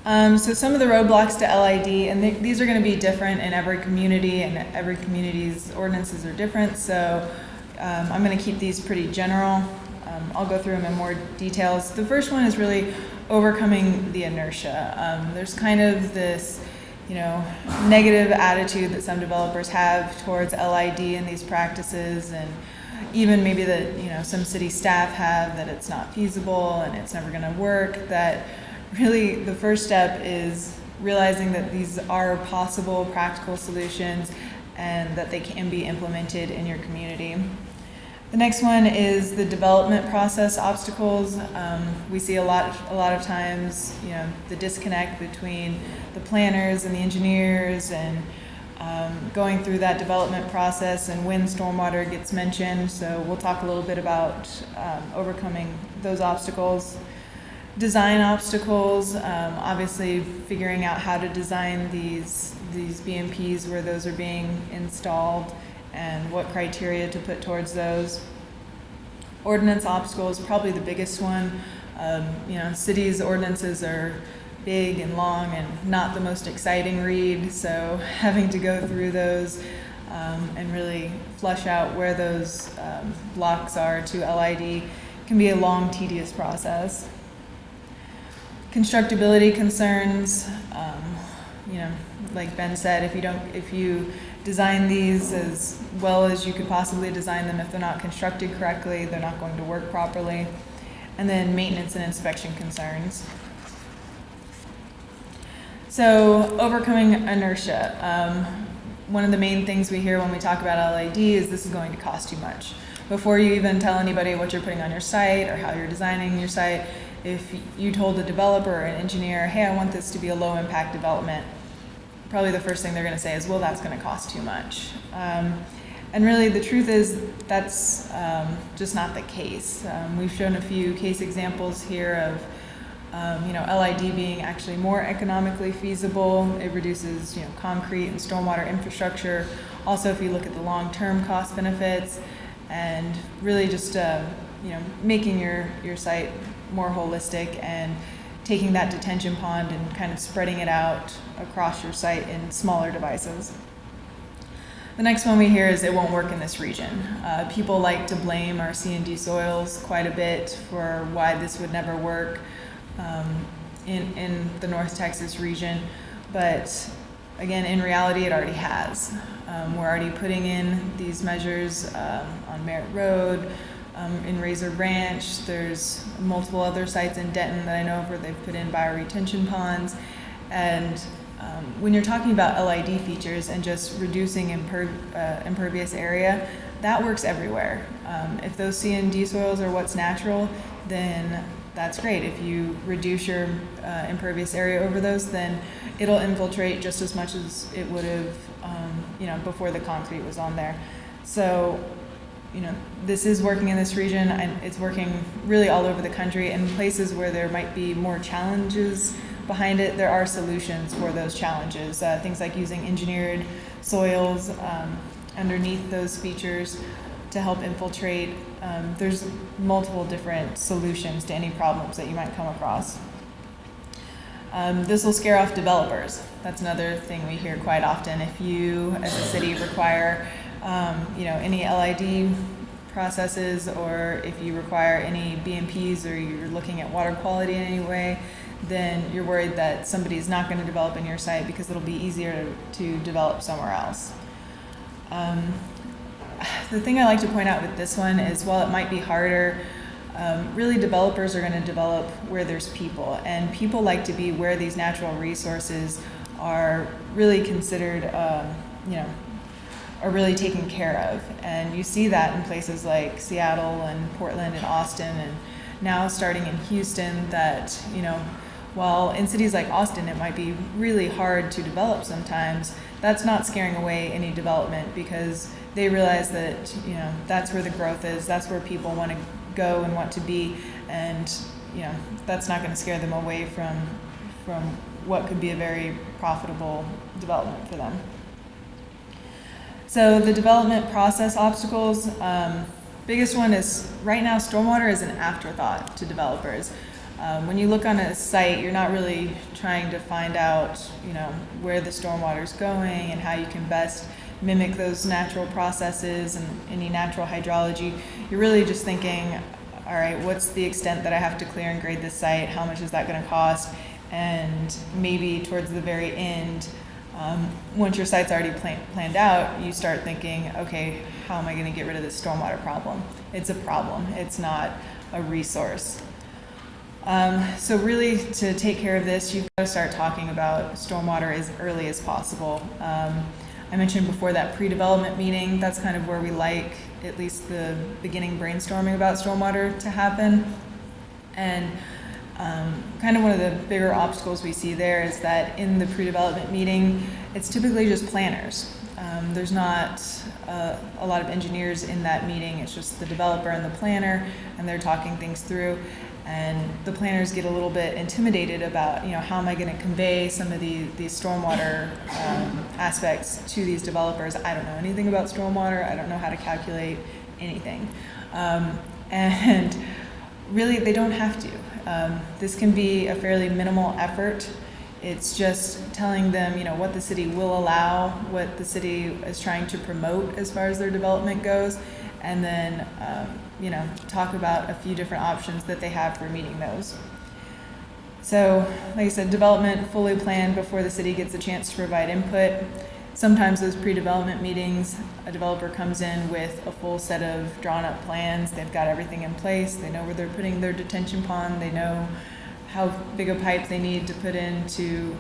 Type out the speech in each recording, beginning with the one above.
So some of the roadblocks to LID, and these are going to be different in every community, and every community's ordinances are different, so I'm going to keep these pretty general. I'll go through them in more details. The first one is really overcoming the inertia. There's kind of this, negative attitude that some developers have towards LID and these practices, and even maybe that, some city staff have, that it's not feasible and it's never going to work. That really the first step is realizing that these are possible practical solutions and that they can be implemented in your community. The next one is the development process obstacles. We see a lot of times, the disconnect between the planners and the engineers, and going through that development process and when stormwater gets mentioned. So we'll talk a little bit about overcoming those obstacles. Design obstacles, obviously figuring out how to design these BMPs where those are being installed, and what criteria to put towards those. Ordinance obstacles, probably the biggest one. Cities' ordinances are big and long and not the most exciting read, so having to go through those and really flush out where those blocks are to LID can be a long, tedious process. Constructability concerns, like Ben said, if you design these as well as you could possibly design them, if they're not constructed correctly, they're not going to work properly. And then maintenance and inspection concerns. So overcoming inertia. One of the main things we hear when we talk about LID is this is going to cost too much. Before you even tell anybody what you're putting on your site or how you're designing your site, if you told a developer or an engineer, hey, I want this to be a low impact development, probably the first thing they're going to say is, well, that's going to cost too much. And really the truth is that's just not the case. We've shown a few case examples here of LID being actually more economically feasible. It reduces concrete and stormwater infrastructure. Also, if you look at the long-term cost benefits, and really just making your site more holistic and taking that detention pond and kind of spreading it out across your site in smaller devices. The next one we hear is it won't work in this region. People like to blame our C&D soils quite a bit for why this would never work in the North Texas region, but again, in reality, it already has. We're already putting in these measures on Merritt Road, in Razor Ranch. There's multiple other sites in Denton that I know of where they've put in bioretention ponds. And when you're talking about LID features and just reducing impervious area, that works everywhere. If those C&D soils are what's natural, then that's great. If you reduce your impervious area over those, then it'll infiltrate just as much as it would have before the concrete was on there. So this is working in this region, and it's working really all over the country. And places where there might be more challenges behind it, there are solutions for those challenges. Things like using engineered soils underneath those features to help infiltrate. There's multiple different solutions to any problems that you might come across. This will scare off developers. That's another thing we hear quite often. If you, as a city, require any LID processes, or if you require any BMPs, or you're looking at water quality in any way, then you're worried that somebody's not going to develop in your site because it'll be easier to develop somewhere else. The thing I like to point out with this one is, while it might be harder, really developers are going to develop where there's people, and people like to be where these natural resources are really considered, are really taken care of. And you see that in places like Seattle and Portland and Austin, and now starting in Houston, that, while in cities like Austin it might be really hard to develop sometimes, that's not scaring away any development, because they realize that, that's where the growth is, that's where people want to go and want to be, and, that's not going to scare them away from what could be a very profitable development for them. So the development process obstacles, biggest one is right now stormwater is an afterthought to developers. When you look on a site, you're not really trying to find out, where the stormwater is going and how you can best mimic those natural processes and any natural hydrology. You're really just thinking, all right, what's the extent that I have to clear and grade this site? How much is that going to cost? And maybe towards the very end, once your site's already planned out, you start thinking, okay, how am I going to get rid of this stormwater problem? It's a problem. It's not a resource. So really, to take care of this, you've got to start talking about stormwater as early as possible. I mentioned before that pre-development meeting. That's kind of where we like at least the beginning brainstorming about stormwater to happen. And kind of one of the bigger obstacles we see there is that in the pre-development meeting, it's typically just planners. There's not a lot of engineers in that meeting. It's just the developer and the planner, and they're talking things through. And the planners get a little bit intimidated about, how am I going to convey some of these stormwater aspects to these developers? I don't know anything about stormwater. I don't know how to calculate anything. And really, they don't have to. This can be a fairly minimal effort. It's just telling them, what the city will allow, what the city is trying to promote as far as their development goes, and then, talk about a few different options that they have for meeting those. So, like I said, development fully planned before the city gets a chance to provide input. Sometimes those pre-development meetings, a developer comes in with a full set of drawn up plans. They've got everything in place. They know where they're putting their detention pond. They know how big a pipe they need to put in to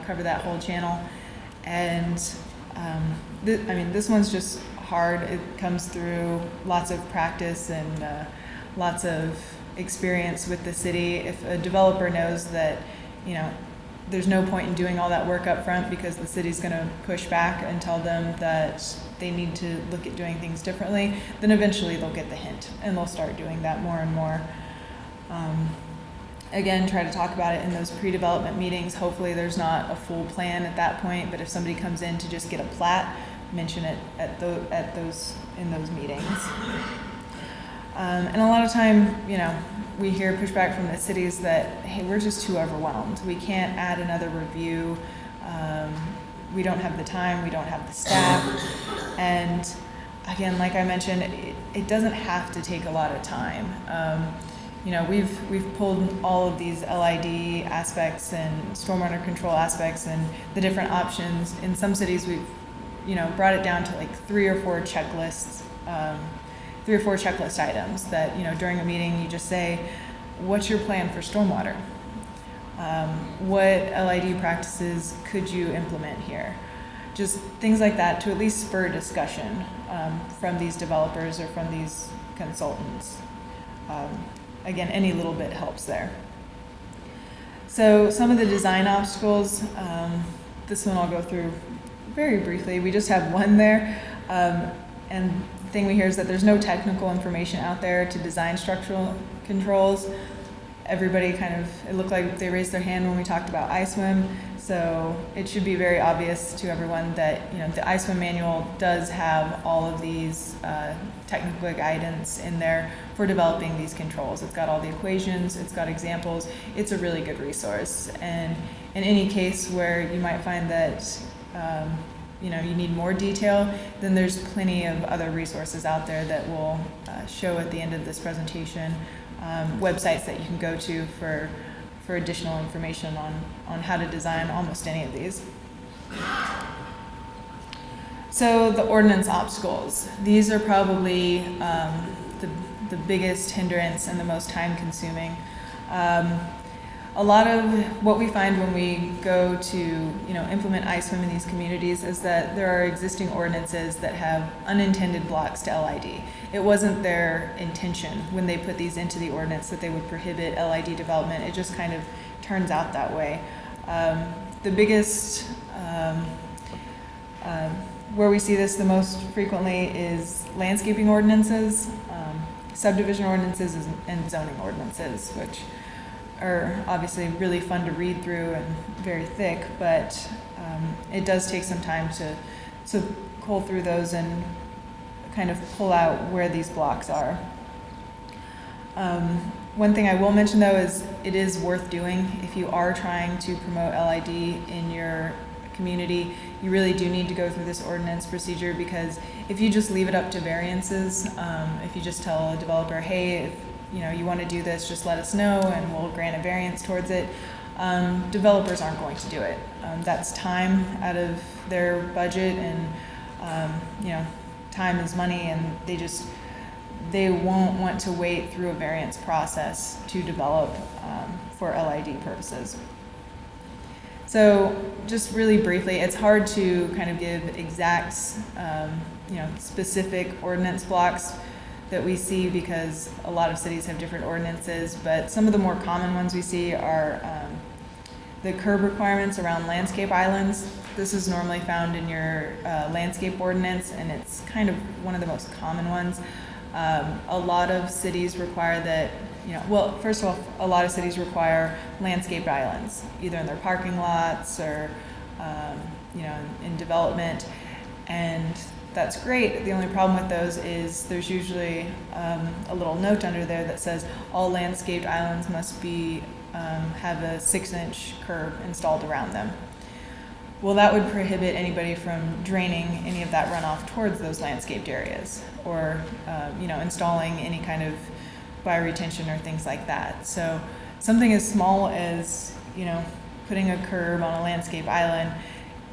cover that whole channel. And this one's just hard. It comes through lots of practice and lots of experience with the city. If a developer knows that, there's no point in doing all that work up front because the city's going to push back and tell them that they need to look at doing things differently, then eventually they'll get the hint and they'll start doing that more and more. Again, try to talk about it in those pre-development meetings. Hopefully there's not a full plan at that point, but if somebody comes in to just get a plat, mention it in those meetings. And a lot of time, we hear pushback from the cities that, hey, we're just too overwhelmed. We can't add another review. We don't have the time. We don't have the staff. And again, like I mentioned, it doesn't have to take a lot of time. We've pulled all of these LID aspects and stormwater control aspects and the different options. In some cities, we've brought it down to like 3 or 4 checklist items that, during a meeting you just say, what's your plan for stormwater? What LID practices could you implement here? Just things like that to at least spur discussion from these developers or from these consultants. Again, any little bit helps there. So some of the design obstacles, this one I'll go through very briefly. We just have one there. And the thing we hear is that there's no technical information out there to design structural controls. Everybody it looked like they raised their hand when we talked about iSWM. So it should be very obvious to everyone that, the iSWM manual does have all of these technical guidance in there for developing these controls. It's got all the equations, it's got examples. It's a really good resource. And in any case where you might find that you need more detail, then there's plenty of other resources out there that will show at the end of this presentation, websites that you can go to for additional information on how to design almost any of these. So the ordinance obstacles. These are probably the biggest hindrance and the most time consuming. A lot of what we find when we go to implement iSWM in these communities is that there are existing ordinances that have unintended blocks to LID. It wasn't their intention when they put these into the ordinance that they would prohibit LID development. It just kind of turns out that way. The biggest, where we see this the most frequently is landscaping ordinances, subdivision ordinances, and zoning ordinances, which are obviously really fun to read through and very thick, but it does take some time to cull through those and kind of pull out where these blocks are. One thing I will mention though is it is worth doing if you are trying to promote LID in your community. You really do need to go through this ordinance procedure, because if you just leave it up to variances, if you just tell a developer, hey, if you want to do this, just let us know and we'll grant a variance towards it, developers aren't going to do it. That's time out of their budget, and time is money, and they won't want to wait through a variance process to develop for LID purposes. So just really briefly, it's hard to kind of give exact, specific ordinance blocks that we see, because a lot of cities have different ordinances, but some of the more common ones we see are the curb requirements around landscape islands. This is normally found in your landscape ordinance, and it's kind of one of the most common ones. A lot of cities require that, first of all, a lot of cities require landscaped islands, either in their parking lots or, in development. And that's great. The only problem with those is there's usually a little note under there that says all landscaped islands must be have a 6-inch curb installed around them. Well, that would prohibit anybody from draining any of that runoff towards those landscaped areas, or installing any kind of bioretention or things like that. So something as small as putting a curb on a landscape island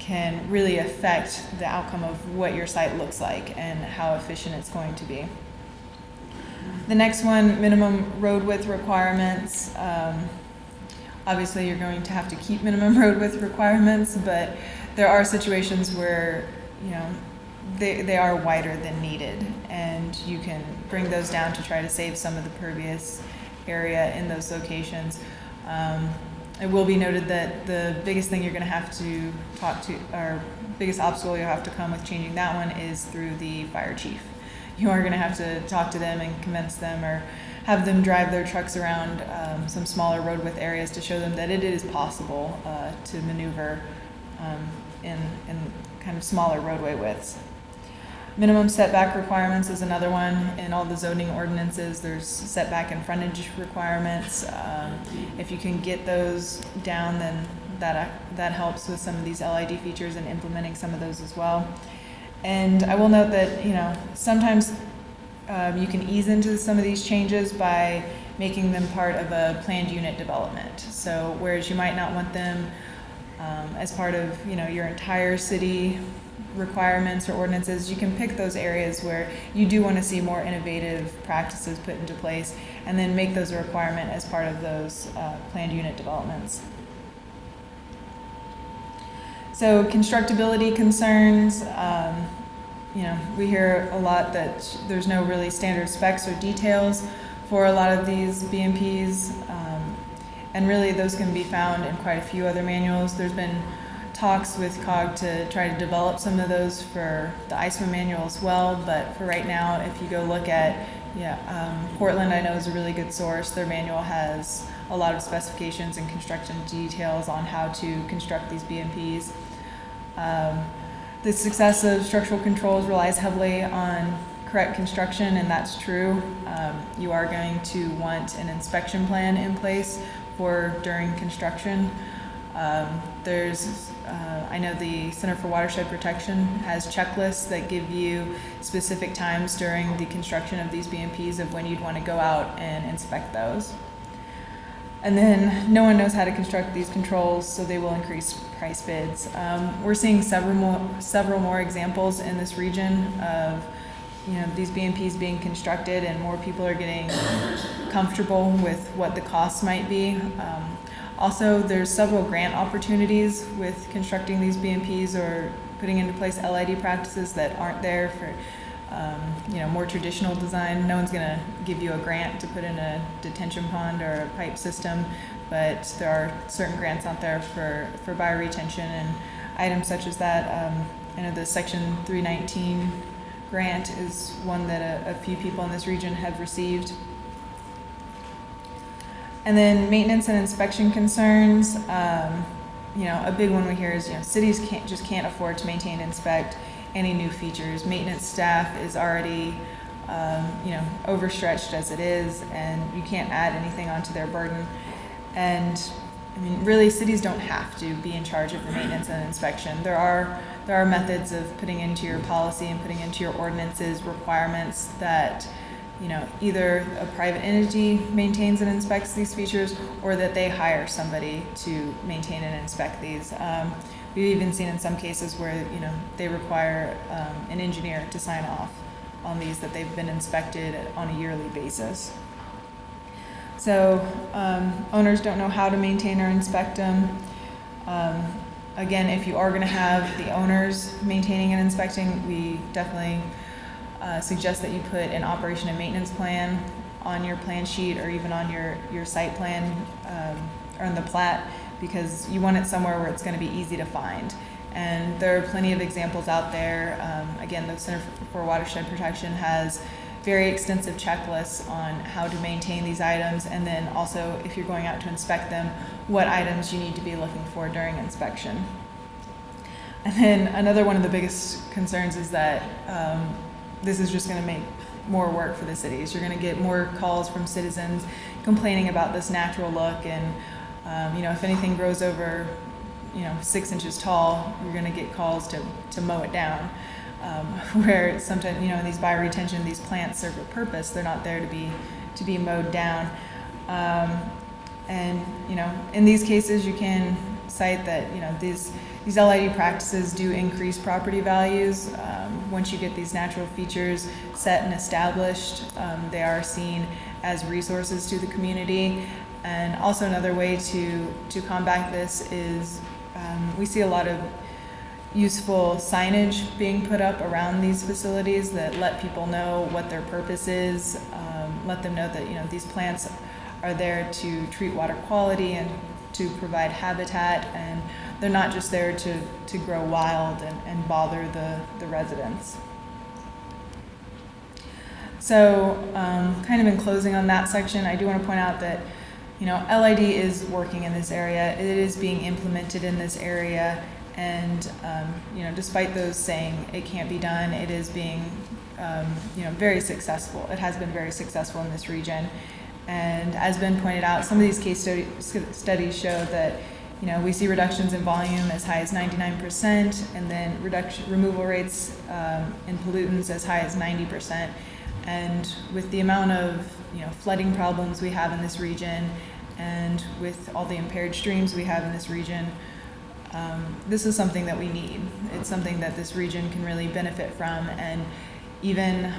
can really affect the outcome of what your site looks like and how efficient it's going to be. The next one, minimum road width requirements. Obviously, you're going to have to keep minimum road width requirements, but there are situations where they are wider than needed, and you can bring those down to try to save some of the pervious area in those locations. It will be noted that the biggest thing you're going to have to or biggest obstacle you'll have to come with changing that one is through the fire chief. You are going to have to talk to them and convince them, or have them drive their trucks around some smaller road width areas to show them that it is possible to maneuver in kind of smaller roadway widths. Minimum setback requirements is another one. In all the zoning ordinances, there's setback and frontage requirements. If you can get those down, then that helps with some of these LID features and implementing some of those as well. And I will note that sometimes you can ease into some of these changes by making them part of a planned unit development. So whereas you might not want them as part of your entire city requirements or ordinances, you can pick those areas where you do want to see more innovative practices put into place, and then make those a requirement as part of those planned unit developments. So constructability concerns, we hear a lot that there's no really standard specs or details for a lot of these BMPs, and really those can be found in quite a few other manuals. There's been talks with COG to try to develop some of those for the iSWM manual as well, but for right now, if you go look at, Portland, I know, is a really good source. Their manual has a lot of specifications and construction details on how to construct these BMPs. The success of structural controls relies heavily on correct construction, and that's true. You are going to want an inspection plan in place for during construction. I know the Center for Watershed Protection has checklists that give you specific times during the construction of these BMPs of when you'd want to go out and inspect those. And then no one knows how to construct these controls, so they will increase price bids. We're seeing several more examples in this region of these BMPs being constructed, and more people are getting comfortable with what the costs might be. Also, there's several grant opportunities with constructing these BMPs or putting into place LID practices that aren't there for more traditional design. No one's going to give you a grant to put in a detention pond or a pipe system, but there are certain grants out there for bioretention and items such as that. I know the Section 319 grant is one that a few people in this region have received. And then maintenance and inspection concerns. A big one we hear is cities can't afford to maintain and inspect any new features. Maintenance staff is already overstretched as it is, and you can't add anything onto their burden. And I mean, really, cities don't have to be in charge of the maintenance and inspection. There are methods of putting into your policy and putting into your ordinances requirements that, either a private entity maintains and inspects these features, or that they hire somebody to maintain and inspect these. We've even seen in some cases where, they require an engineer to sign off on these, that they've been inspected on a yearly basis. So owners don't know how to maintain or inspect them. Again, if you are going to have the owners maintaining and inspecting, we definitely suggest that you put an operation and maintenance plan on your plan sheet, or even on your site plan or on the plat, because you want it somewhere where it's going to be easy to find. And there are plenty of examples out there. Again, the Center for Watershed Protection has very extensive checklists on how to maintain these items, and then also, if you're going out to inspect them, what items you need to be looking for during inspection. And then another one of the biggest concerns is that this is just going to make more work for the cities. You're going to get more calls from citizens complaining about this natural look, and if anything grows over 6 inches tall, you're going to get calls to mow it down. Where sometimes, in these bioretention, these plants serve a purpose. They're not there to be mowed down. And in these cases, you can cite that these LID practices do increase property values. Once you get these natural features set and established, they are seen as resources to the community. And also another way to combat this is we see a lot of useful signage being put up around these facilities that let people know what their purpose is, let them know that these plants are there to treat water quality and to provide habitat, and they're not just there to grow wild and bother the residents. So kind of in closing on that section, I do want to point out that LID is working in this area. It is being implemented in this area. And despite those saying it can't be done, it is being very successful. It has been very successful in this region. And as Ben pointed out, some of these case studies show that we see reductions in volume as high as 99%, and then removal rates in pollutants as high as 90%. And with the amount of flooding problems we have in this region, and with all the impaired streams we have in this region, this is something that we need. It's something that this region can really benefit from, and even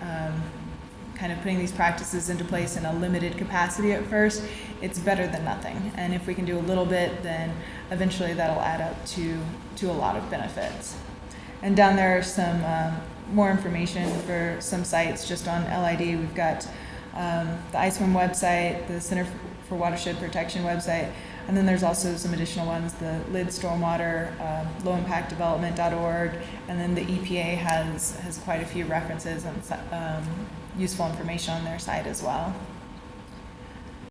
kind of putting these practices into place in a limited capacity at first, it's better than nothing. And if we can do a little bit, then eventually that'll add up to a lot of benefits. And down there are some more information for some sites just on LID. We've got the iSWM website, the Center for Watershed Protection website, and then there's also some additional ones, the LID Stormwater, lowimpactdevelopment.org, and then the EPA has quite a few references and useful information on their site as well.